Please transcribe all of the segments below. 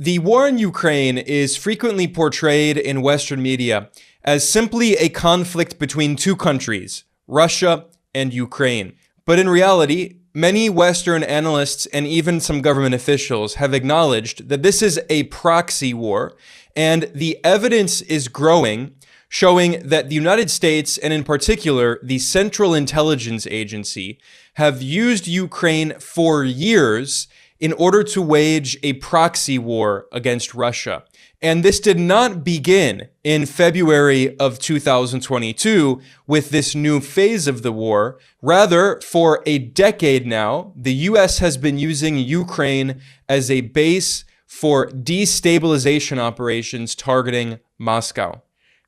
The war in Ukraine is frequently portrayed in Western media as simply a conflict between two countries, Russia and Ukraine. But in reality, many Western analysts and even some government officials have acknowledged that this is a proxy war, and the evidence is growing, showing that the United States, and in particular, the Central Intelligence Agency, have used Ukraine for years in order to wage a proxy war against Russia. And this did not begin in February of 2022 with this new phase of the war. Rather, for a decade now, the US has been using Ukraine as a base for destabilization operations targeting Moscow.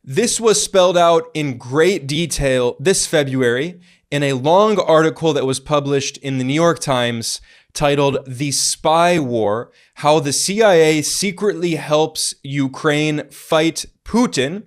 This was spelled out in great detail this February in a long article that was published in the New York Times titled "The Spy War: How the CIA Secretly Helps Ukraine Fight Putin."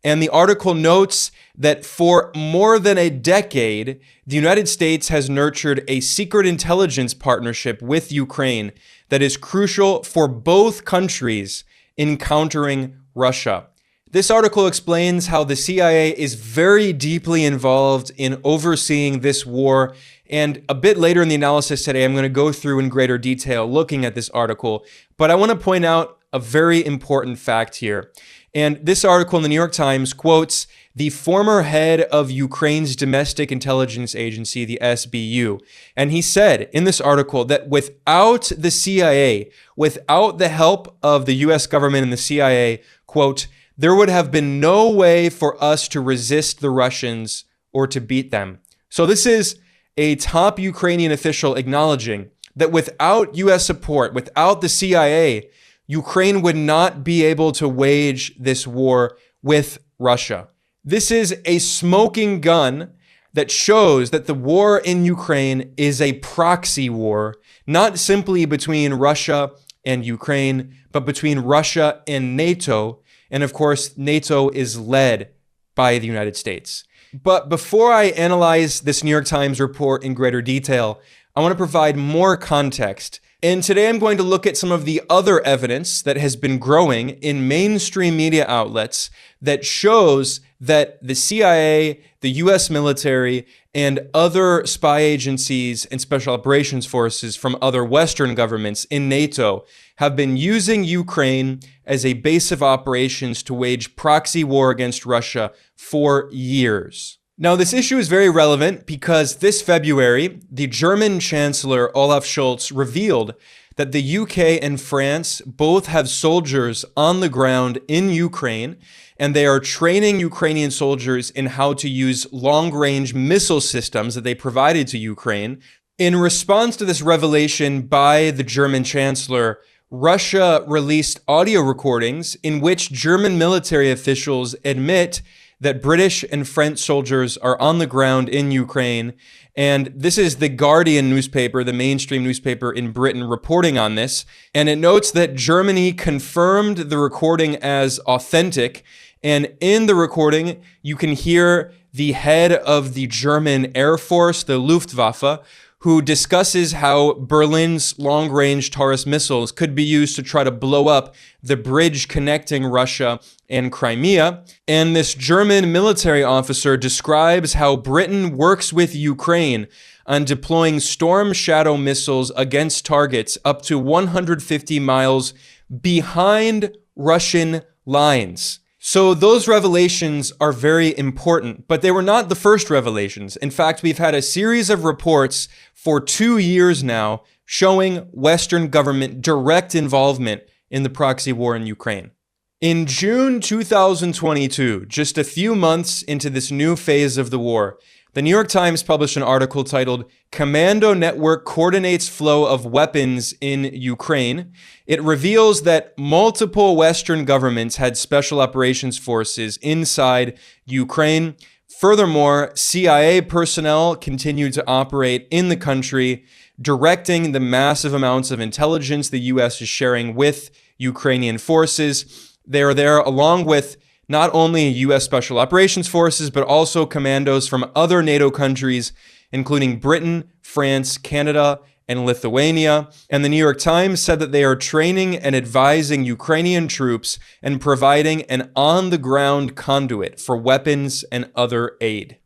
And the article notes that for more than a decade, the United States has nurtured a secret intelligence partnership with Ukraine that is crucial for both countries in countering Russia. This article explains how the CIA is very deeply involved in overseeing this war. And a bit later in the analysis today, I'm going to go through in greater detail looking at this article. But I want to point out a very important fact here. And this article in the New York Times quotes the former head of Ukraine's domestic intelligence agency, the SBU. And he said in this article that without the CIA, without the help of the US government and the CIA, quote, there would have been no way for us to resist the Russians or to beat them. So this is a top Ukrainian official acknowledging that without US support, without the CIA, Ukraine would not be able to wage this war with Russia. This is a smoking gun that shows that the war in Ukraine is a proxy war, not simply between Russia and Ukraine, but between Russia and NATO. And of course, NATO is led by the United States. But before I analyze this New York Times report in greater detail, I want to provide more context. And today I'm going to look at some of the other evidence that has been growing in mainstream media outlets that shows that the CIA, the US military, and other spy agencies and special operations forces from other Western governments in NATO have been using Ukraine as a base of operations to wage proxy war against Russia for years. Now, this issue is very relevant because this February, the German Chancellor Olaf Scholz revealed that the UK and France both have soldiers on the ground in Ukraine, and they are training Ukrainian soldiers in how to use long-range missile systems that they provided to Ukraine. In response to this revelation by the German Chancellor, Russia released audio recordings in which German military officials admit that British and French soldiers are on the ground in Ukraine. And this is the Guardian newspaper, the mainstream newspaper in Britain, reporting on this. And it notes that Germany confirmed the recording as authentic. And in the recording, you can hear the head of the German Air Force, the Luftwaffe, who discusses how Berlin's long-range Taurus missiles could be used to try to blow up the bridge connecting Russia and Crimea. And this German military officer describes how Britain works with Ukraine on deploying Storm Shadow missiles against targets up to 150 miles behind Russian lines. So those revelations are very important, but they were not the first revelations. In fact, we've had a series of reports for 2 years now showing Western government direct involvement in the proxy war in Ukraine. In June 2022, just a few months into this new phase of the war, the New York Times published an article titled "Commando Network Coordinates Flow of Weapons in Ukraine." It reveals that multiple Western governments had special operations forces inside Ukraine. Furthermore, CIA personnel continued to operate in the country, directing the massive amounts of intelligence the US is sharing with Ukrainian forces. They are there along with not only US Special Operations Forces, but also commandos from other NATO countries, including Britain, France, Canada, and Lithuania. And the New York Times said that they are training and advising Ukrainian troops and providing an on-the-ground conduit for weapons and other aid.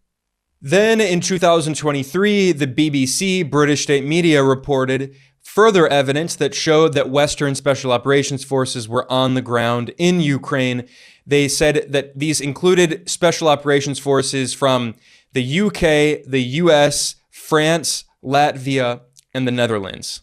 Then in 2023, the BBC, British state media, reported further evidence that showed that Western Special Operations Forces were on the ground in Ukraine. They said that these included Special Operations Forces from the UK, the US, France, Latvia, and the Netherlands.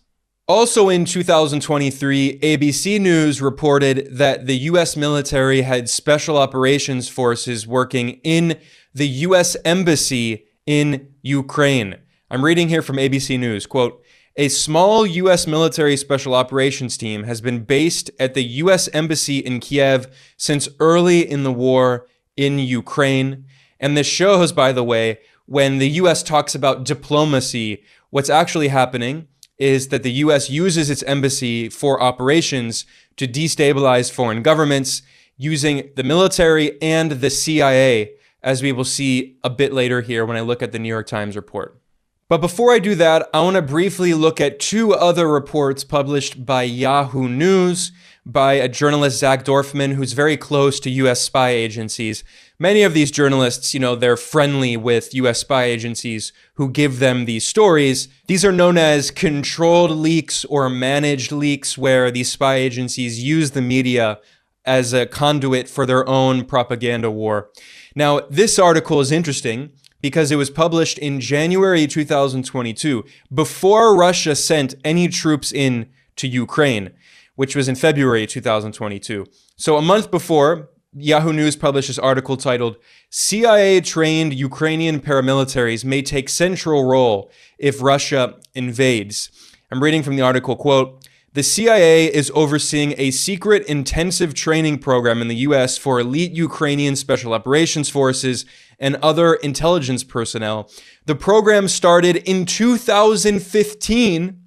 Also in 2023, ABC News reported that the US military had Special Operations Forces working in the US Embassy in Ukraine. I'm reading here from ABC News, quote, "A small US military special operations team has been based at the US Embassy in Kiev since early in the war in Ukraine." And this shows, by the way, when the US talks about diplomacy, what's actually happening is that the US uses its embassy for operations to destabilize foreign governments using the military and the CIA, as we will see a bit later here when I look at the New York Times report. But before I do that, I want to briefly look at two other reports published by Yahoo News by a journalist, Zach Dorfman, who's very close to US spy agencies. Many of these journalists, they're friendly with US spy agencies who give them these stories. These are known as controlled leaks or managed leaks, where these spy agencies use the media as a conduit for their own propaganda war. Now, this article is interesting because it was published in January 2022, before Russia sent any troops in to Ukraine, which was in February 2022. So a month before, Yahoo News published this article titled, "CIA-trained Ukrainian paramilitaries may take central role if Russia invades." I'm reading from the article, quote, "The CIA is overseeing a secret intensive training program in the US for elite Ukrainian special operations forces and other intelligence personnel. The program started in 2015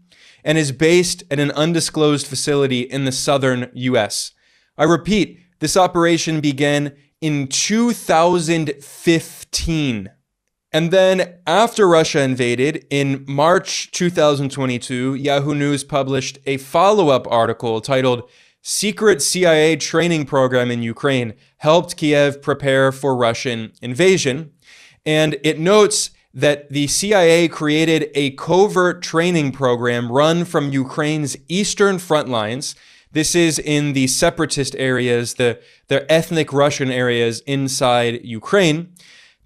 and is based at an undisclosed facility in the southern US. I repeat, this operation began in 2015. And then after Russia invaded, in March 2022, Yahoo News published a follow-up article titled, "Secret CIA Training Program in Ukraine Helped Kiev Prepare for Russian Invasion." And it notes that the CIA created a covert training program run from Ukraine's eastern front lines. This is in the separatist areas, the ethnic Russian areas inside Ukraine,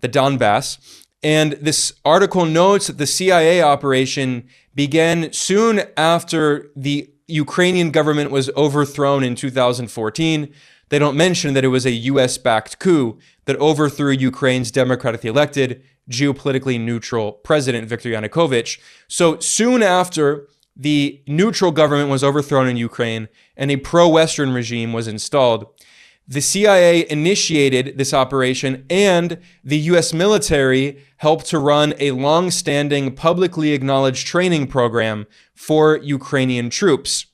the Donbass. And this article notes that the CIA operation began soon after the Ukrainian government was overthrown in 2014. They don't mention that it was a US-backed coup that overthrew Ukraine's democratically elected, geopolitically neutral president, Viktor Yanukovych. So soon after the neutral government was overthrown in Ukraine and a pro-Western regime was installed, the CIA initiated this operation, and the US military helped to run a long-standing, publicly acknowledged training program for Ukrainian troops.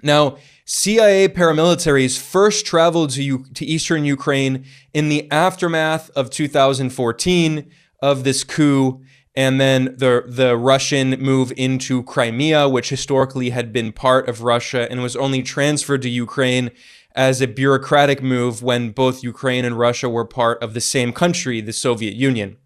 Now, CIA paramilitaries first traveled to eastern Ukraine in the aftermath of 2014 of this coup, and then the Russian move into Crimea, which historically had been part of Russia and was only transferred to Ukraine as a bureaucratic move when both Ukraine and Russia were part of the same country, the Soviet Union.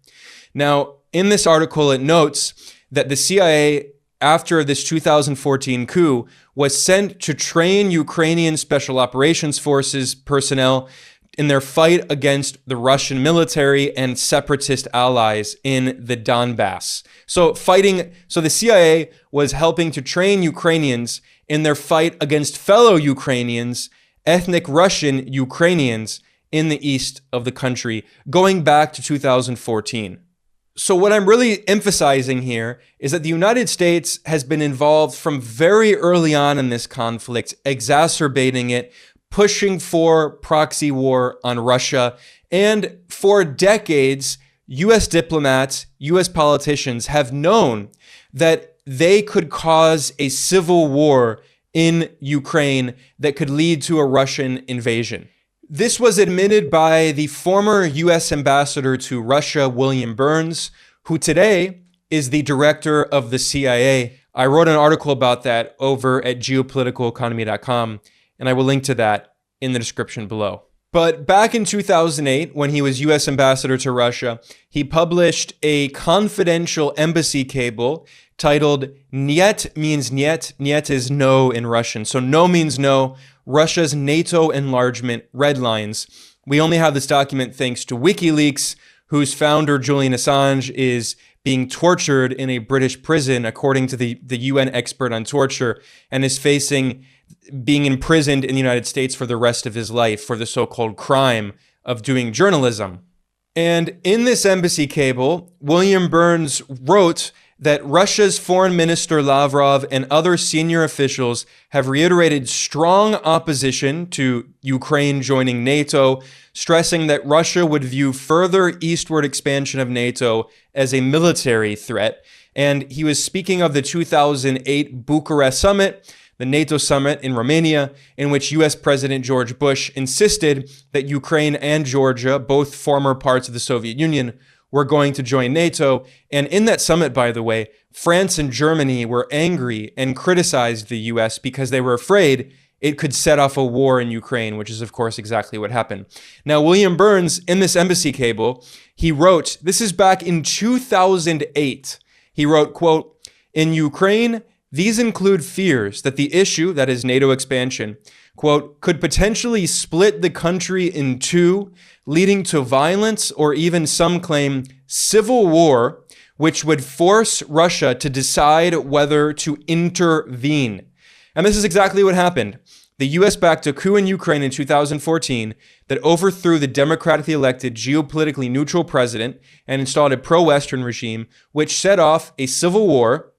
Now, in this article, it notes that the CIA, after this 2014 coup, was sent to train Ukrainian Special Operations Forces personnel in their fight against the Russian military and separatist allies in the Donbass. So the CIA was helping to train Ukrainians in their fight against fellow Ukrainians, ethnic Russian Ukrainians in the east of the country, going back to 2014. So what I'm really emphasizing here is that the United States has been involved from very early on in this conflict, exacerbating it, pushing for proxy war on Russia. And for decades, US diplomats, US politicians have known that they could cause a civil war in Ukraine that could lead to a Russian invasion. This was admitted by the former US ambassador to Russia, William Burns, who today is the director of the CIA. I wrote an article about that over at geopoliticaleconomy.com, and I will link to that in the description below. But back in 2008, when he was US ambassador to Russia, he published a confidential embassy cable titled Niet means Niet. Niet is no in Russian. So no means no. Russia's NATO enlargement red lines. We only have this document thanks to WikiLeaks, whose founder, Julian Assange, is being tortured in a British prison, according to the UN expert on torture, and is facing being imprisoned in the United States for the rest of his life for the so-called crime of doing journalism. And in this embassy cable, William Burns wrote that Russia's Foreign Minister Lavrov and other senior officials have reiterated strong opposition to Ukraine joining NATO, stressing that Russia would view further eastward expansion of NATO as a military threat. And he was speaking of the 2008 Bucharest summit, the NATO summit in Romania, in which US President George Bush insisted that Ukraine and Georgia, both former parts of the Soviet Union, were going to join NATO. And in that summit, by the way, France and Germany were angry and criticized the US because they were afraid it could set off a war in Ukraine, which is, of course, exactly what happened. Now, William Burns, in this embassy cable, he wrote, this is back in 2008, he wrote, quote, "In Ukraine, these include fears that the issue, that is NATO expansion, quote, could potentially split the country in two, leading to violence or even, some claim, civil war, which would force Russia to decide whether to intervene." And this is exactly what happened. The US backed a coup in Ukraine in 2014 that overthrew the democratically elected, geopolitically neutral president and installed a pro-Western regime, which set off a civil war.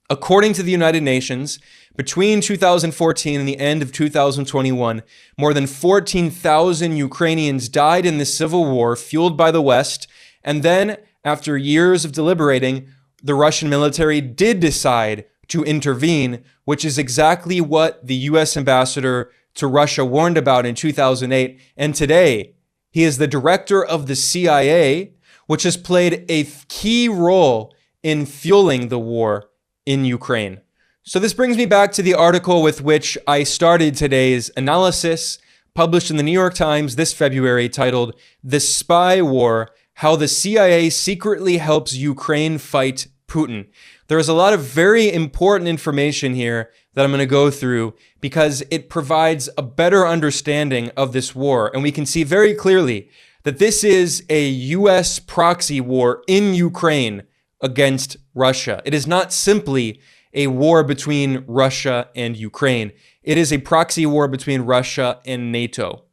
According to the United Nations, between 2014 and the end of 2021, more than 14,000 Ukrainians died in this civil war fueled by the West. And then, after years of deliberating, the Russian military did decide to intervene, which is exactly what the US ambassador to Russia warned about in 2008. And today, he is the director of the CIA, which has played a key role in fueling the war in Ukraine. So this brings me back to the article with which I started today's analysis, published in the New York Times this February, titled "The Spy War: How the CIA Secretly Helps Ukraine Fight Putin." There is a lot of very important information here that I'm going to go through because it provides a better understanding of this war. And we can see very clearly that this is a US proxy war in Ukraine against Russia. It is not simply a war between Russia and Ukraine. It is a proxy war between Russia and NATO.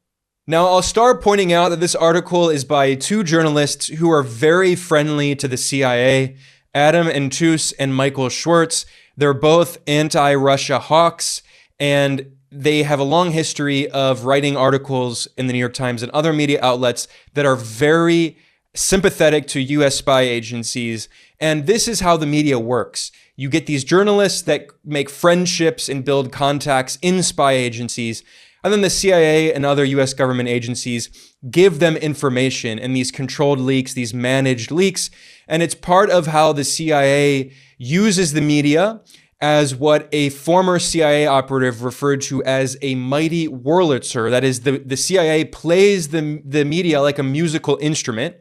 Now, I'll start pointing out that this article is by two journalists who are very friendly to the CIA, Adam Antus and Michael Schwartz. They're both anti-Russia hawks, and they have a long history of writing articles in the New York Times and other media outlets that are very sympathetic to US spy agencies. And this is how the media works. You get these journalists that make friendships and build contacts in spy agencies, and then the CIA and other US government agencies give them information in these controlled leaks, these managed leaks. And it's part of how the CIA uses the media as what a former CIA operative referred to as a mighty Wurlitzer. That is, the CIA plays the media like a musical instrument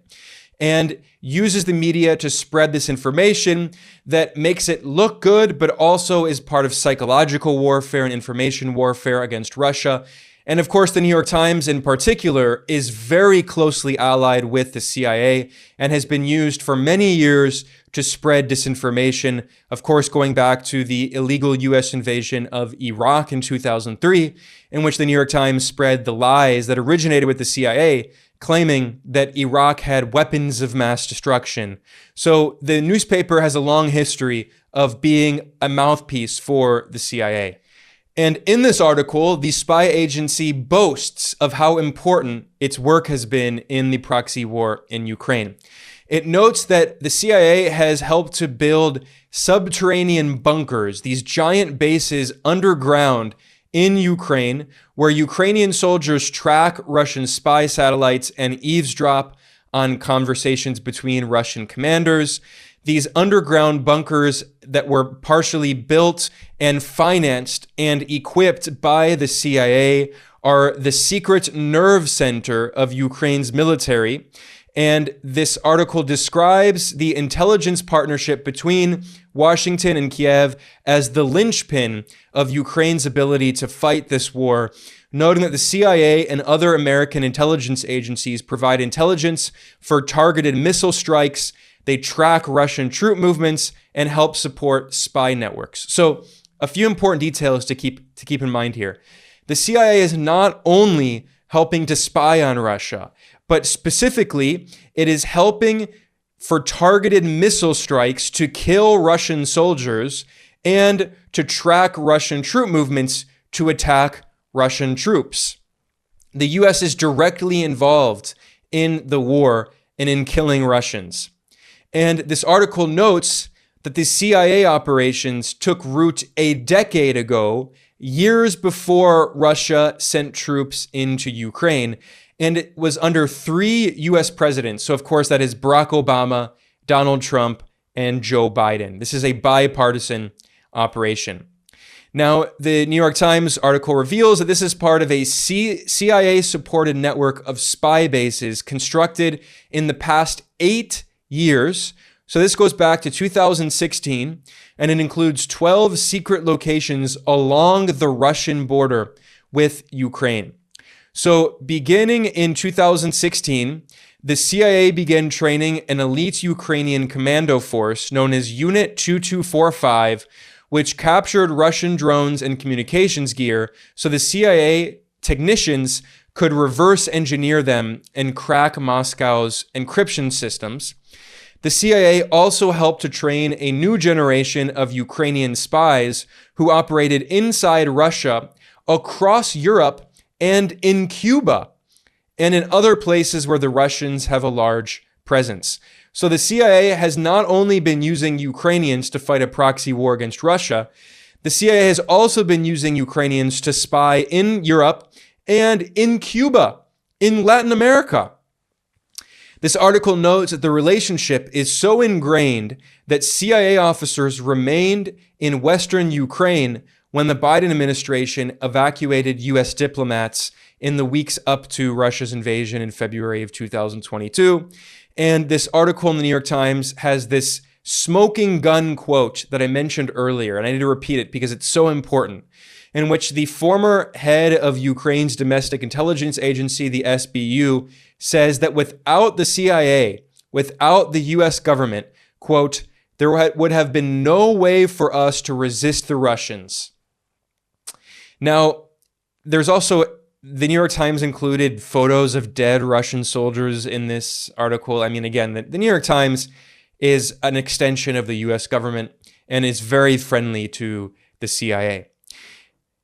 and uses the media to spread this information that makes it look good, but also is part of psychological warfare and information warfare against Russia. And of course, the New York Times in particular is very closely allied with the CIA and has been used for many years to spread disinformation, of course, going back to the illegal US invasion of Iraq in 2003, in which the New York Times spread the lies that originated with the CIA, claiming that Iraq had weapons of mass destruction. So the newspaper has a long history of being a mouthpiece for the CIA. And in this article, the spy agency boasts of how important its work has been in the proxy war in Ukraine. It notes that the CIA has helped to build subterranean bunkers, these giant bases underground in Ukraine, where Ukrainian soldiers track Russian spy satellites and eavesdrop on conversations between Russian commanders. these underground bunkers that were partially built and financed and equipped by the CIA are the secret nerve center of Ukraine's military. And this article describes the intelligence partnership between Washington and Kiev as the linchpin of Ukraine's ability to fight this war, noting that the CIA and other American intelligence agencies provide intelligence for targeted missile strikes. They track Russian troop movements and help support spy networks. So a few important details to keep in mind here. The CIA is not only helping to spy on Russia, but specifically, it is helping for targeted missile strikes to kill Russian soldiers and to track Russian troop movements to attack Russian troops. The US is directly involved in the war and in killing Russians. And this article notes that the CIA operations took root a decade ago, years before Russia sent troops into Ukraine. And it was under 3 US presidents. So, of course, that is Barack Obama, Donald Trump, and Joe Biden. This is a bipartisan operation. Now, the New York Times article reveals that this is part of a CIA-supported network of spy bases constructed in the past 8 years. So this goes back to 2016, and it includes 12 secret locations along the Russian border with Ukraine. So beginning in 2016, the CIA began training an elite Ukrainian commando force known as Unit 2245, which captured Russian drones and communications gear so the CIA technicians could reverse engineer them and crack Moscow's encryption systems. The CIA also helped to train a new generation of Ukrainian spies who operated inside Russia, across Europe, and in Cuba, and in other places where the Russians have a large presence. So the CIA has not only been using Ukrainians to fight a proxy war against Russia, the CIA has also been using Ukrainians to spy in Europe and in Cuba, in Latin America. This article notes that the relationship is so ingrained that CIA officers remained in Western Ukraine when the Biden administration evacuated US diplomats in the weeks up to Russia's invasion in February of 2022. And this article in the New York Times has this smoking gun quote that I mentioned earlier, and I need to repeat it because it's so important, in which the former head of Ukraine's domestic intelligence agency, the SBU, says that without the CIA, without the US government, quote, there would have been no way for us to resist the Russians. Now, there's also, the New York Times included photos of dead Russian soldiers in this article. I mean, again, the New York Times is an extension of the US government and is very friendly to the CIA.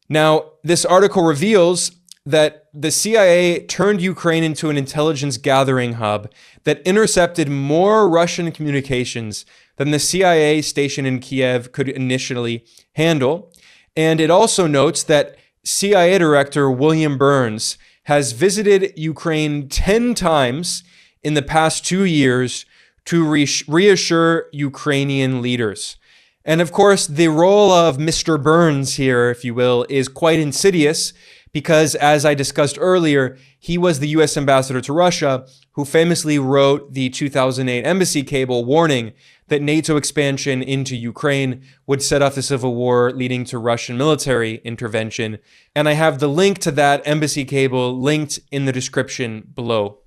Now, this article reveals that the CIA turned Ukraine into an intelligence gathering hub that intercepted more Russian communications than the CIA station in Kiev could initially handle. And it also notes that CIA Director William Burns has visited Ukraine 10 times in the past 2 years to reassure Ukrainian leaders. And of course, the role of Mr. Burns here, if you will, is quite insidious because, as I discussed earlier, he was the US ambassador to Russia who famously wrote the 2008 embassy cable warning that NATO expansion into Ukraine would set off a civil war leading to Russian military intervention. And I have the link to that embassy cable linked in the description below.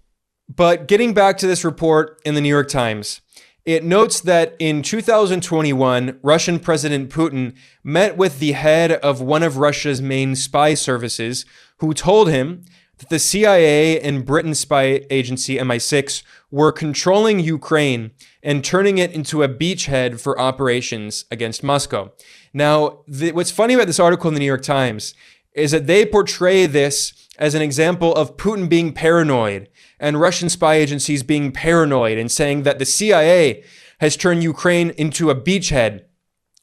But getting back to this report in the New York Times, it notes that in 2021, Russian President Putin met with the head of one of Russia's main spy services, who told him that the CIA and Britain's spy agency MI6 were controlling Ukraine and turning it into a beachhead for operations against Moscow. Now, what's funny about this article in the New York Times is that they portray this as an example of Putin being paranoid and Russian spy agencies being paranoid and saying that the CIA has turned Ukraine into a beachhead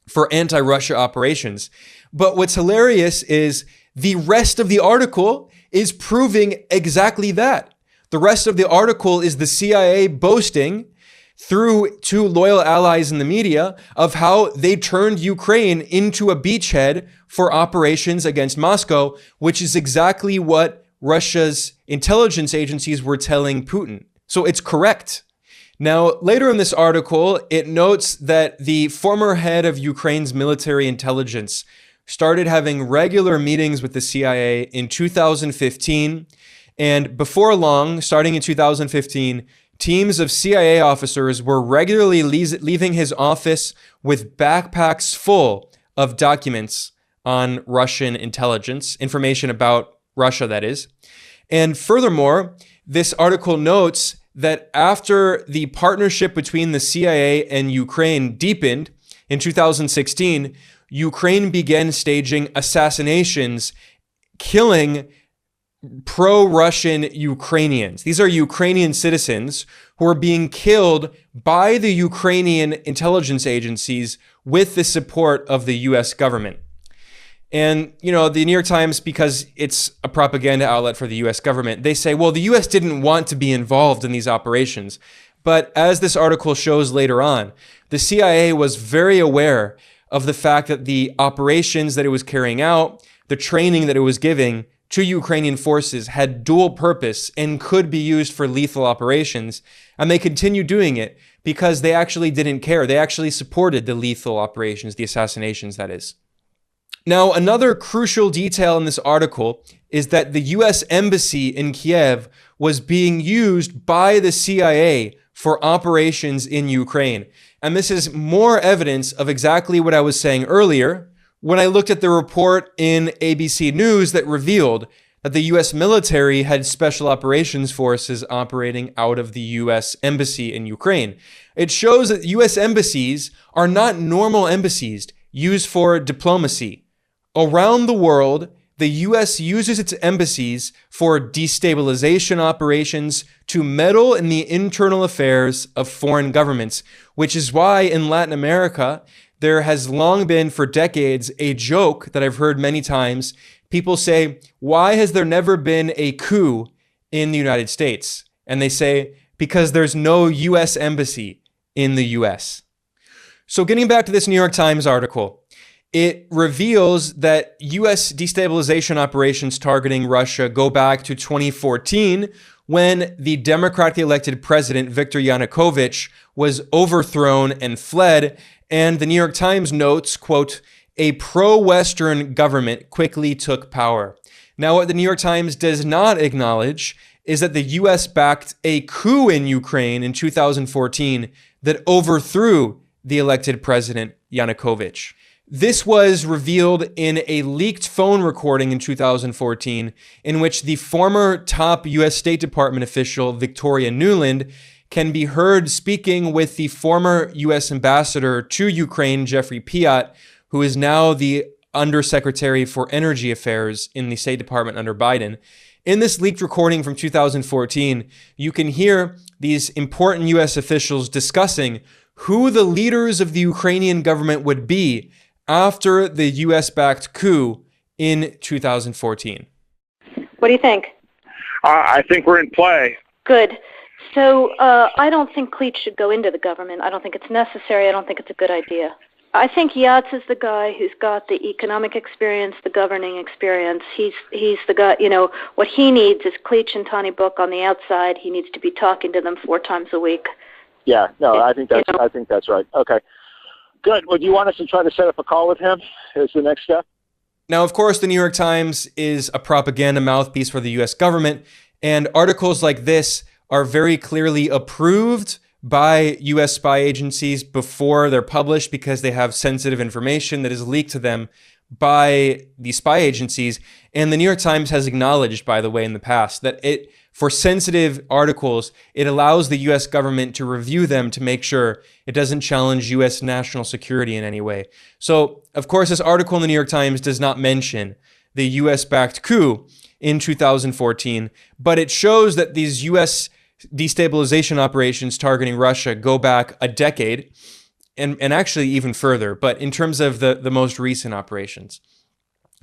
for anti-Russia operations. But what's hilarious is the rest of the article is proving exactly that. The rest of the article is the CIA boasting through to loyal allies in the media of how they turned Ukraine into a beachhead for operations against Moscow, which is exactly what Russia's intelligence agencies were telling Putin. So it's correct. Now, later in this article, it notes that the former head of Ukraine's military intelligence started having regular meetings with the CIA in 2015. And before long, starting in 2015, teams of CIA officers were regularly leaving his office with backpacks full of documents on Russian intelligence, information about Russia, that is. And furthermore, this article notes that after the partnership between the CIA and Ukraine deepened in 2016, Ukraine began staging assassinations, killing pro-Russian Ukrainians. These are Ukrainian citizens who are being killed by the Ukrainian intelligence agencies with the support of the US government. And, the New York Times, because it's a propaganda outlet for the US government, they say, well, the US didn't want to be involved in these operations. But as this article shows later on, the CIA was very aware of the fact that the operations that it was carrying out, the training that it was giving to Ukrainian forces had dual purpose and could be used for lethal operations. And they continued doing it because they actually didn't care. They actually supported the lethal operations, the assassinations, that is. Now, another crucial detail in this article is that the US Embassy in Kiev was being used by the CIA for operations in Ukraine. And this is more evidence of exactly what I was saying earlier when I looked at the report in ABC News that revealed that the US military had special operations forces operating out of the US Embassy in Ukraine. It shows that US embassies are not normal embassies used for diplomacy. Around the world, the US uses its embassies for destabilization operations to meddle in the internal affairs of foreign governments, which is why in Latin America, there has long been for decades a joke that I've heard many times. People say, why has there never been a coup in the United States? And they say, because there's no US embassy in the US. So getting back to this New York Times article, it reveals that U.S. destabilization operations targeting Russia go back to 2014 when the democratically elected president, Viktor Yanukovych, was overthrown and fled. And the New York Times notes, quote, a pro-Western government quickly took power. Now, what the New York Times does not acknowledge is that the U.S. backed a coup in Ukraine in 2014 that overthrew the elected president, Yanukovych. This was revealed in a leaked phone recording in 2014 in which the former top U.S. State Department official, Victoria Nuland, can be heard speaking with the former U.S. ambassador to Ukraine, Jeffrey Piat, who is now the Undersecretary for Energy Affairs in the State Department under Biden. In this leaked recording from 2014, you can hear these important U.S. officials discussing who the leaders of the Ukrainian government would be after the US-backed coup in 2014. What do you think? I think we're in play. Good. So I don't think Kleach should go into the government. I don't think it's necessary. I don't think it's a good idea. I think Yats is the guy who's got the economic experience, the governing experience. He's the guy, what he needs is Kleach and Tony Book on the outside. He needs to be talking to them 4 times a week. Yeah, no, I think that's right. Okay. Good. Well, do you want us to try to set up a call with him as the next step? Now, of course, the New York Times is a propaganda mouthpiece for the U.S. government, and articles like this are very clearly approved by U.S. spy agencies before they're published because they have sensitive information that is leaked to them by the spy agencies. And the New York Times has acknowledged, by the way, in the past that for sensitive articles, it allows the U.S. government to review them to make sure it doesn't challenge U.S. national security in any way. So, of course, this article in the New York Times does not mention the U.S.-backed coup in 2014, but it shows that these U.S. destabilization operations targeting Russia go back a decade and actually even further, but in terms of the most recent operations.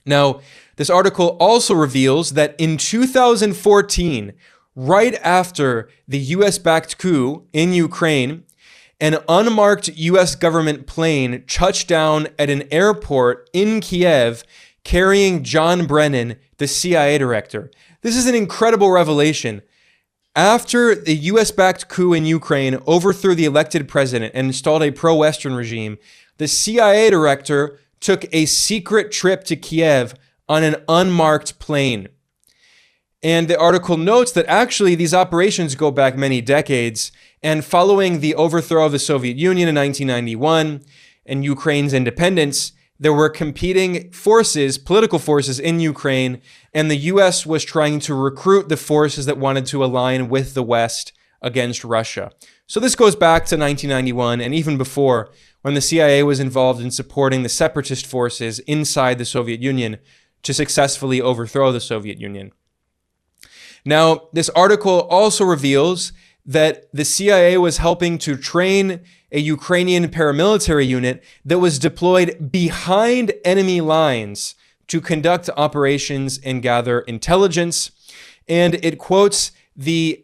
Now, this article also reveals that in 2014, right after the US-backed coup in Ukraine, an unmarked US government plane touched down at an airport in Kiev carrying John Brennan, the CIA director. This is an incredible revelation. After the US-backed coup in Ukraine overthrew the elected president and installed a pro-Western regime, the CIA director took a secret trip to Kiev on an unmarked plane. And the article notes that actually these operations go back many decades, and following the overthrow of the Soviet Union in 1991 and Ukraine's independence, there were competing forces, political forces in Ukraine, and the US was trying to recruit the forces that wanted to align with the West against Russia. So this goes back to 1991 and even before, when the CIA was involved in supporting the separatist forces inside the Soviet Union to successfully overthrow the Soviet Union. Now, this article also reveals that the CIA was helping to train a Ukrainian paramilitary unit that was deployed behind enemy lines to conduct operations and gather intelligence. And it quotes the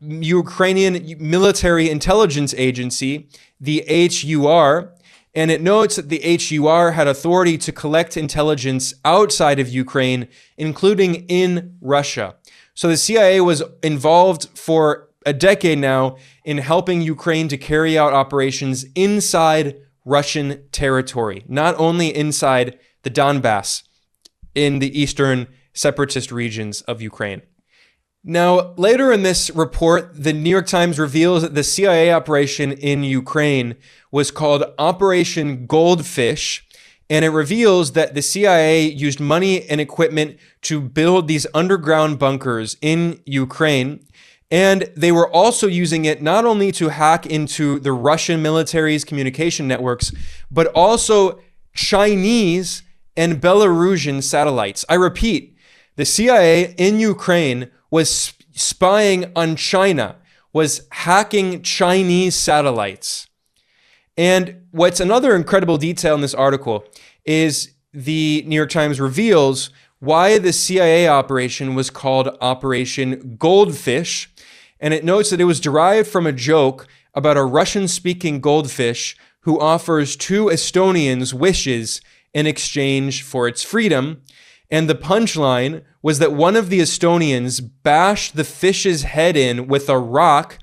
Ukrainian Military Intelligence Agency, the HUR, and it notes that the HUR had authority to collect intelligence outside of Ukraine, including in Russia. So the CIA was involved for a decade now in helping Ukraine to carry out operations inside Russian territory, not only inside the Donbass in the eastern separatist regions of Ukraine. Now, later in this report, the New York Times reveals that the CIA operation in Ukraine was called Operation Goldfish, and it reveals that the CIA used money and equipment to build these underground bunkers in Ukraine. And they were also using it not only to hack into the Russian military's communication networks, but also Chinese and Belarusian satellites. I repeat, the CIA in Ukraine was spying on China, was hacking Chinese satellites. And what's another incredible detail in this article is the New York Times reveals why the CIA operation was called Operation Goldfish. And it notes that it was derived from a joke about a Russian-speaking goldfish who offers two Estonians wishes in exchange for its freedom. And the punchline was that one of the Estonians bashed the fish's head in with a rock,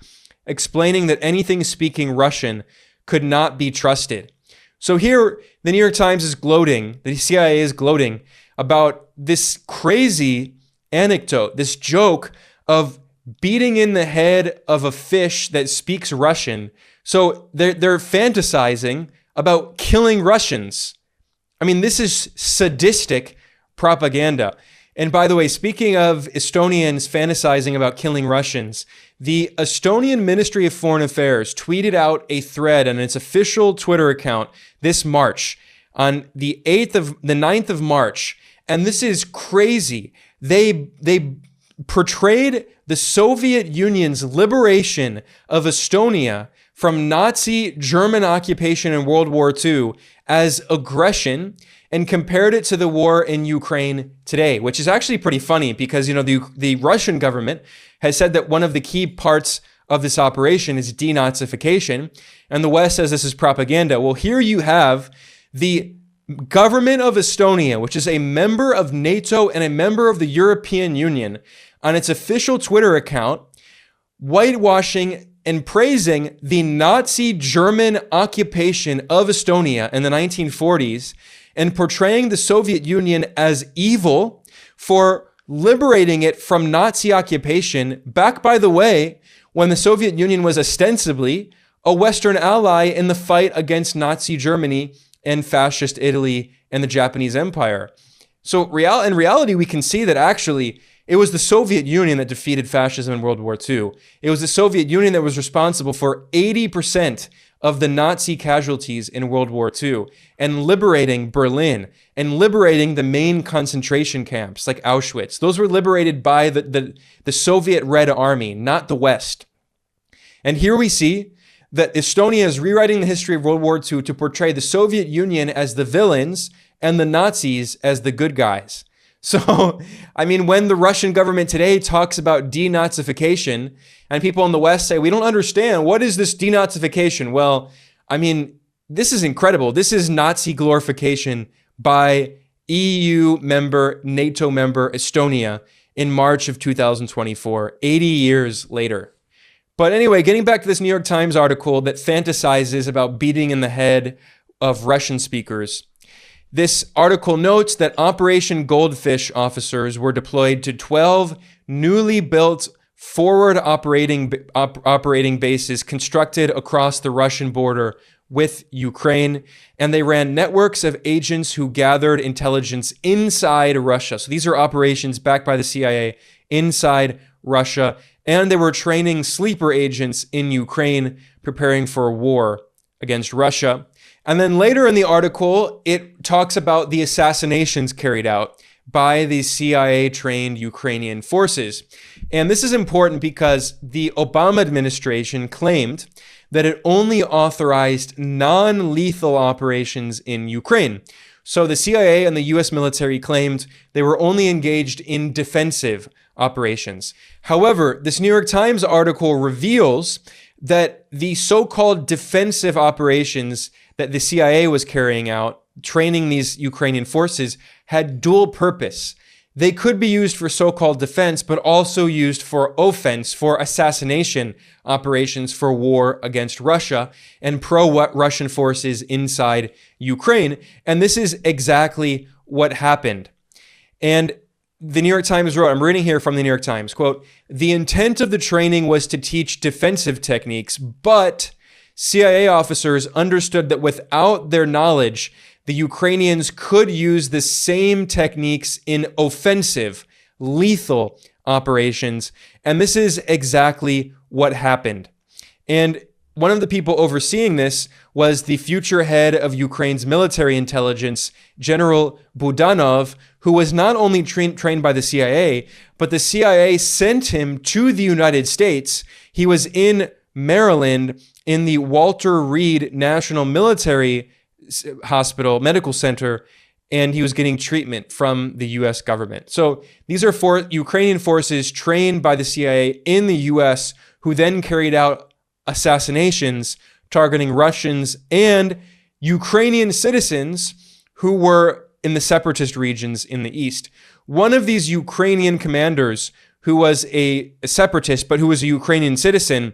explaining that anything speaking Russian could not be trusted. So here, the New York Times is gloating, the CIA is gloating about this crazy anecdote, this joke of beating in the head of a fish that speaks Russian. So they're fantasizing about killing Russians. I mean, this is sadistic propaganda. And by the way, speaking of Estonians fantasizing about killing Russians, the Estonian Ministry of Foreign Affairs tweeted out a thread on its official Twitter account this March, on the 9th of March. And this is crazy. They portrayed the Soviet Union's liberation of Estonia from Nazi German occupation in World War II as aggression, and compared it to the war in Ukraine today, which is actually pretty funny because, you know, the Russian government has said that one of the key parts of this operation is denazification, and the West says this is propaganda. Well, here you have the government of Estonia, which is a member of NATO and a member of the European Union, on its official Twitter account, whitewashing and praising the Nazi German occupation of Estonia in the 1940s, and portraying the Soviet Union as evil for liberating it from Nazi occupation back, by the way, when the Soviet Union was ostensibly a Western ally in the fight against Nazi Germany and fascist Italy and the Japanese Empire. So in reality, we can see that actually it was the Soviet Union that defeated fascism in World War II. It was the Soviet Union that was responsible for 80% of the Nazi casualties in World War II, and liberating Berlin, and liberating the main concentration camps like Auschwitz. Those were liberated by the Soviet Red Army, not the West. And here we see that Estonia is rewriting the history of World War II to portray the Soviet Union as the villains and the Nazis as the good guys. So, I mean, when the Russian government today talks about denazification and people in the West say, we don't understand, what is this denazification? Well, I mean, this is incredible. This is Nazi glorification by EU member, NATO member Estonia in March of 2024, 80 years later. But anyway, getting back to this New York Times article that fantasizes about beating in the head of Russian speakers. This article notes that Operation Goldfish officers were deployed to 12 newly built forward operating bases constructed across the Russian border with Ukraine, and they ran networks of agents who gathered intelligence inside Russia. So these are operations backed by the CIA inside Russia, and they were training sleeper agents in Ukraine preparing for a war against Russia. And then later in the article, it talks about the assassinations carried out by the CIA-trained Ukrainian forces. And this is important because the Obama administration claimed that it only authorized non-lethal operations in Ukraine. So the CIA and the US military claimed they were only engaged in defensive operations. However, this New York Times article reveals that the so-called defensive operations that the CIA was carrying out, training these Ukrainian forces, had dual purpose. They could be used for so-called defense, but also used for offense, for assassination operations for war against Russia and pro-Russian forces inside Ukraine. And this is exactly what happened. And the New York Times wrote, I'm reading here from the New York Times, quote, "The intent of the training was to teach defensive techniques, but CIA officers understood that without their knowledge, the Ukrainians could use the same techniques in offensive, lethal operations." And this is exactly what happened. And one of the people overseeing this was the future head of Ukraine's military intelligence, General Budanov, who was not only trained by the CIA, but the CIA sent him to the United States. He was in Maryland in the Walter Reed National Military Hospital Medical Center, and he was getting treatment from the U.S. government. So these are Ukrainian forces trained by the CIA in the U.S. who then carried out assassinations targeting Russians and Ukrainian citizens who were in the separatist regions in the east. One of these Ukrainian commanders, who was a separatist but who was a Ukrainian citizen,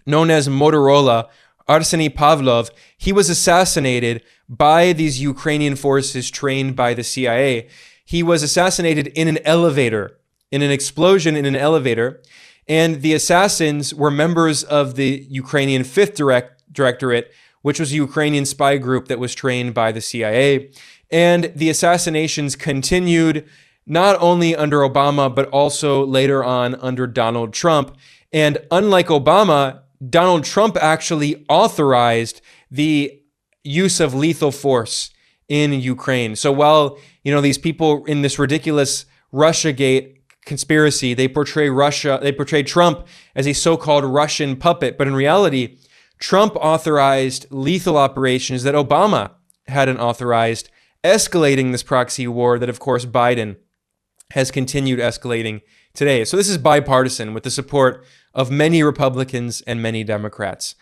known as Motorola, Arseny Pavlov, he was assassinated by these Ukrainian forces trained by the CIA. He was assassinated in an elevator, in an explosion in an elevator, and the assassins were members of the Ukrainian 5th Directorate, which was a Ukrainian spy group that was trained by the CIA. And the assassinations continued not only under Obama, but also later on under Donald Trump. And unlike Obama, Donald Trump actually authorized the use of lethal force in Ukraine. So while, these people in this ridiculous Russiagate conspiracy, they portray Trump as a so-called Russian puppet, but in reality, Trump authorized lethal operations that Obama hadn't authorized, escalating this proxy war that, of course, Biden has continued escalating today. So this is bipartisan with the support of many Republicans and many Democrats.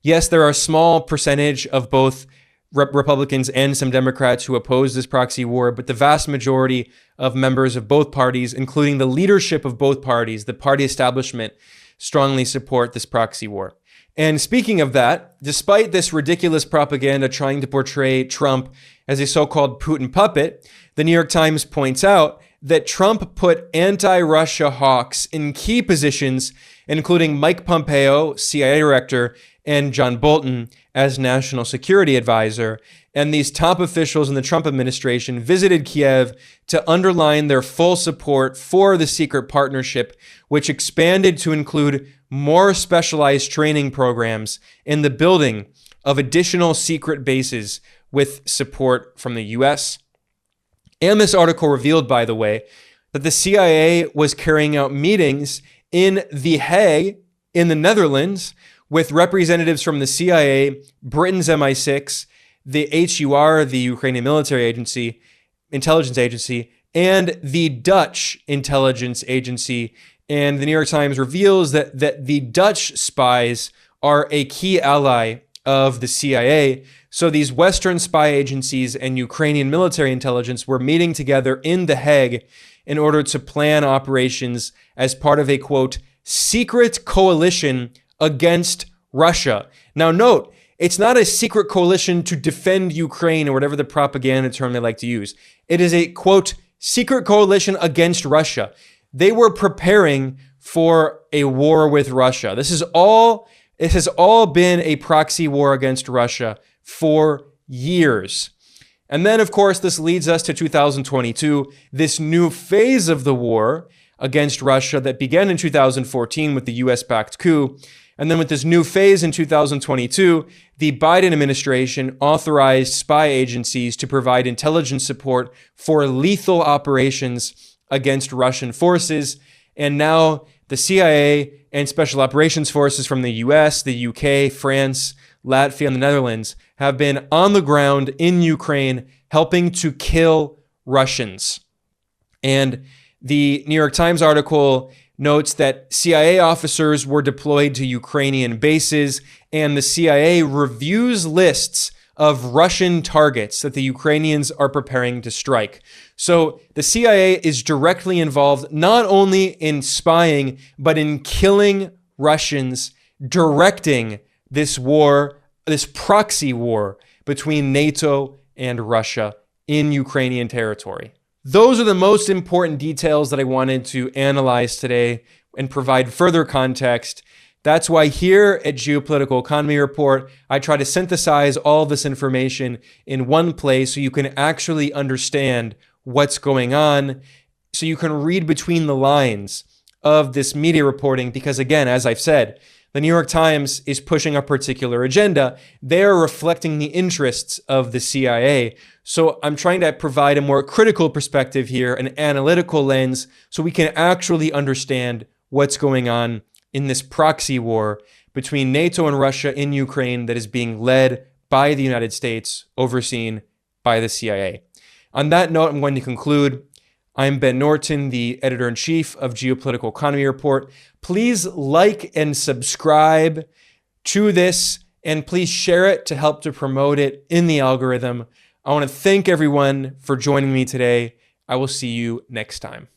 Yes, there are a small percentage of both Republicans and some Democrats who oppose this proxy war, but the vast majority of members of both parties, including the leadership of both parties, the party establishment, strongly support this proxy war. And speaking of that, despite this ridiculous propaganda trying to portray Trump as a so-called Putin puppet, the New York Times points out that Trump put anti-Russia hawks in key positions, including Mike Pompeo, CIA director, and John Bolton as national security advisor. And these top officials in the Trump administration visited Kiev to underline their full support for the secret partnership, which expanded to include more specialized training programs and the building of additional secret bases with support from the US. And this article revealed, by the way, that the CIA was carrying out meetings in The Hague in the Netherlands with representatives from the CIA, Britain's MI6, the HUR, the Ukrainian military agency, intelligence agency, and the Dutch intelligence agency. And the New York Times reveals that the Dutch spies are a key ally of the CIA. So these Western spy agencies and Ukrainian military intelligence were meeting together in The Hague in order to plan operations as part of a, quote, secret coalition against Russia. Now note, it's not a secret coalition to defend Ukraine or whatever the propaganda term they like to use. It is a, quote, secret coalition against Russia. They were preparing for a war with Russia. It has all been a proxy war against Russia for years. And then, of course, this leads us to 2022, this new phase of the war against Russia that began in 2014 with the US-backed coup. And then with this new phase in 2022, the Biden administration authorized spy agencies to provide intelligence support for lethal operations against Russian forces. And now the CIA and special operations forces from the US, the UK, France, Latvia, and the Netherlands have been on the ground in Ukraine helping to kill Russians. And the New York Times article notes that CIA officers were deployed to Ukrainian bases, and the CIA reviews lists of Russian targets that the Ukrainians are preparing to strike. So the CIA is directly involved not only in spying, but in killing Russians, directing this war, this proxy war between NATO and Russia in Ukrainian territory. Those are the most important details that I wanted to analyze today and provide further context. That's why here at Geopolitical Economy Report, I try to synthesize all this information in one place so you can actually understand what's going on, so you can read between the lines of this media reporting. Because again, as I've said, the New York Times is pushing a particular agenda. They are reflecting the interests of the CIA. So I'm trying to provide a more critical perspective here, an analytical lens, so we can actually understand what's going on in this proxy war between NATO and Russia in Ukraine that is being led by the United States, overseen by the CIA. On that note, I'm going to conclude. I'm Ben Norton, the editor-in-chief of Geopolitical Economy Report. Please like and subscribe to this, and please share it to help to promote it in the algorithm. I want to thank everyone for joining me today. I will see you next time.